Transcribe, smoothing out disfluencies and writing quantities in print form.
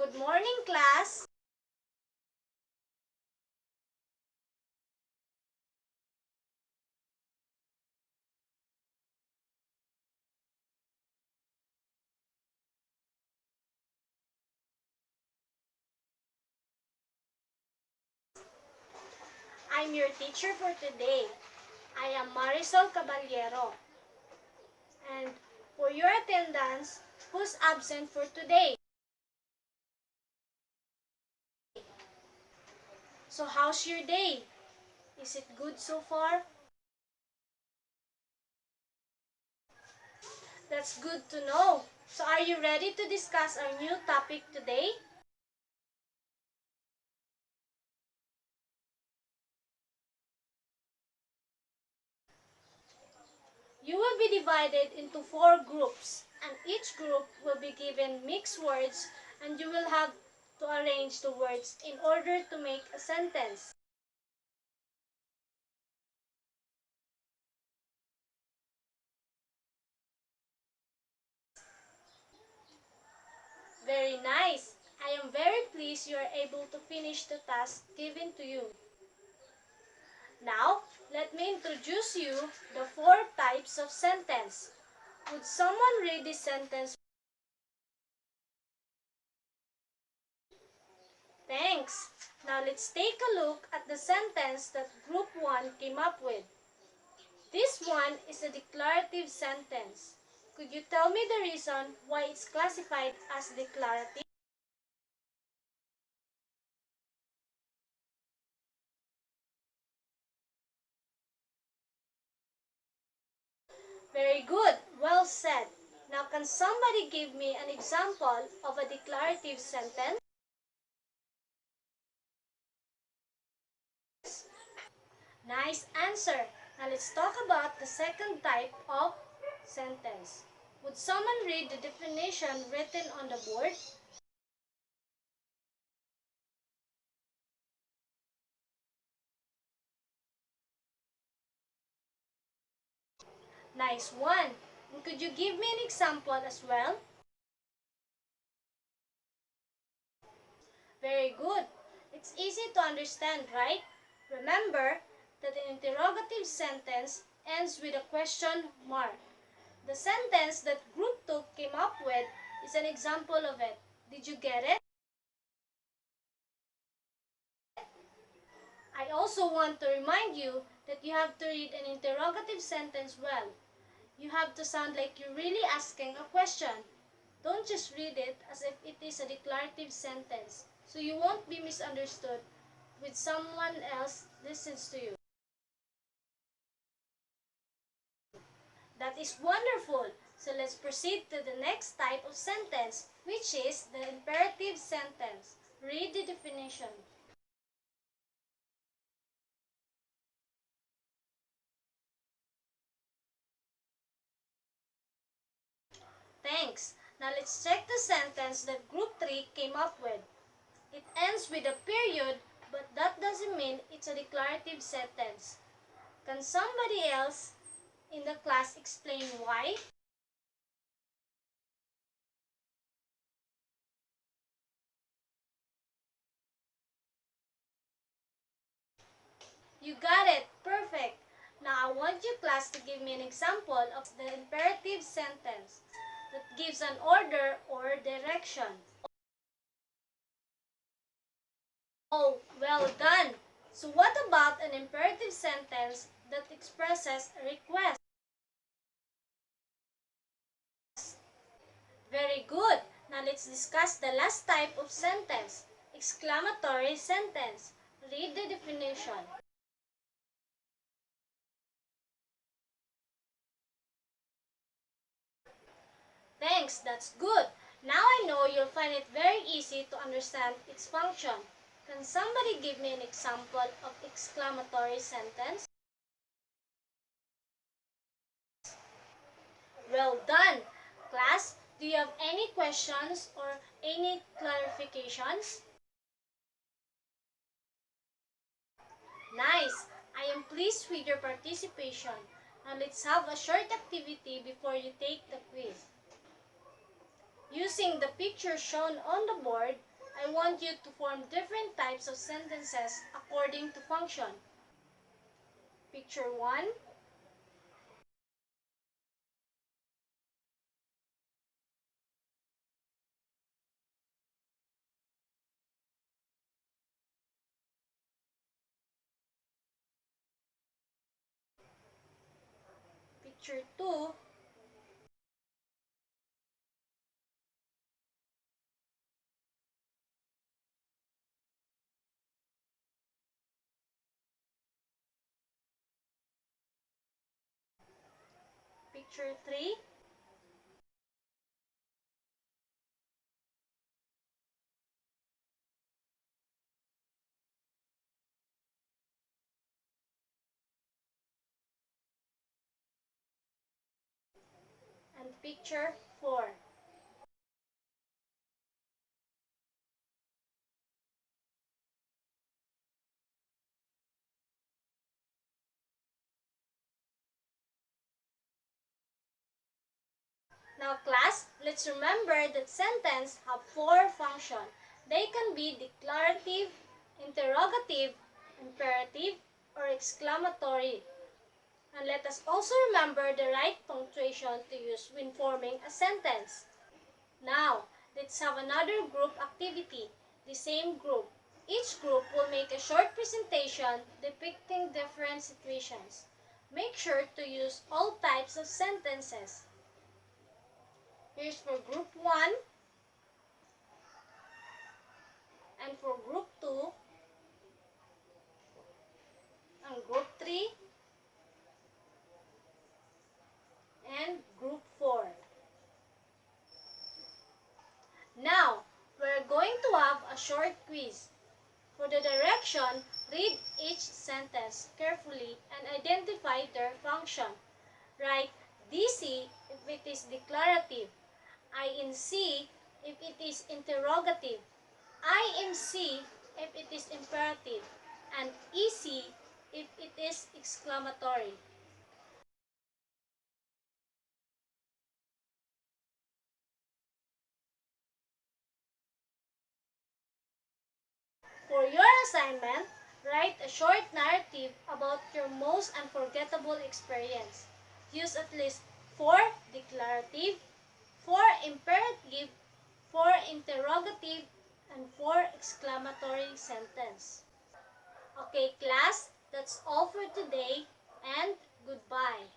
Good morning, class. I'm your teacher for today. I am Marisol Caballero. And for your attendance, who's absent for today? So how's your day? Is it good so far? That's good to know. So are you ready to discuss our new topic today? You will be divided into 4 groups, and each group will be given mixed words, and you will have to arrange the words in order to make a sentence. Very nice. I am very pleased you are able to finish the task given to you. Now, let me introduce you the 4 types of sentence. Would someone read this sentence? Thanks. Now let's take a look at the sentence that Group 1 came up with. This one is a declarative sentence. Could you tell me the reason why it's classified as declarative? Very good. Well said. Now can somebody give me an example of a declarative sentence? Nice answer. Now let's talk about the second type of sentence. Would someone read the definition written on the board? Nice one. And could you give me an example as well? Very good. It's easy to understand, right? Remember that an interrogative sentence ends with a question mark. The sentence that Group 2 came up with is an example of it. Did you get it? I also want to remind you that you have to read an interrogative sentence well. You have to sound like you're really asking a question. Don't just read it as if it is a declarative sentence, so you won't be misunderstood when someone else listens to you. That is wonderful. So let's proceed to the next type of sentence, which is the imperative sentence. Read the definition. Thanks. Now let's check the sentence that Group 3 came up with. It ends with a period, but that doesn't mean it's a declarative sentence. Can somebody else in the class explain why? You got it. Perfect. Now I want you class to give me an example of the imperative sentence that gives an order or direction. Oh, well done. So what about an imperative sentence that expresses a request? Very good. Now let's discuss the last type of sentence, exclamatory sentence. Read the definition. Thanks, that's good. Now I know you'll find it very easy to understand its function. Can somebody give me an example of exclamatory sentence? Well done. Class, do you have any questions or any clarifications? Nice. I am pleased with your participation. Now let's have a short activity before you take the quiz. Using the picture shown on the board, I want you to form different types of sentences according to function. Picture 1. Picture 2. Picture 3. And picture 4. Now class, let's remember that sentences have 4 functions. They can be declarative, interrogative, imperative, or exclamatory. And let us also remember the right punctuation to use when forming a sentence. Now, let's have another group activity, the same group. Each group will make a short presentation depicting different situations. Make sure to use all types of sentences. Here's for group 1 and for group 2 and group 3 and group 4. Now, we're going to have a short quiz. For the direction, read each sentence carefully and identify their function. Write DC if it is declarative, INC if it is interrogative, IMC if it is imperative, and EC if it is exclamatory. For your assignment, write a short narrative about your most unforgettable experience. Use at least 4 declarative, 4 imperative, 4 interrogative, and 4 exclamatory sentences. Okay class, that's all for today and goodbye.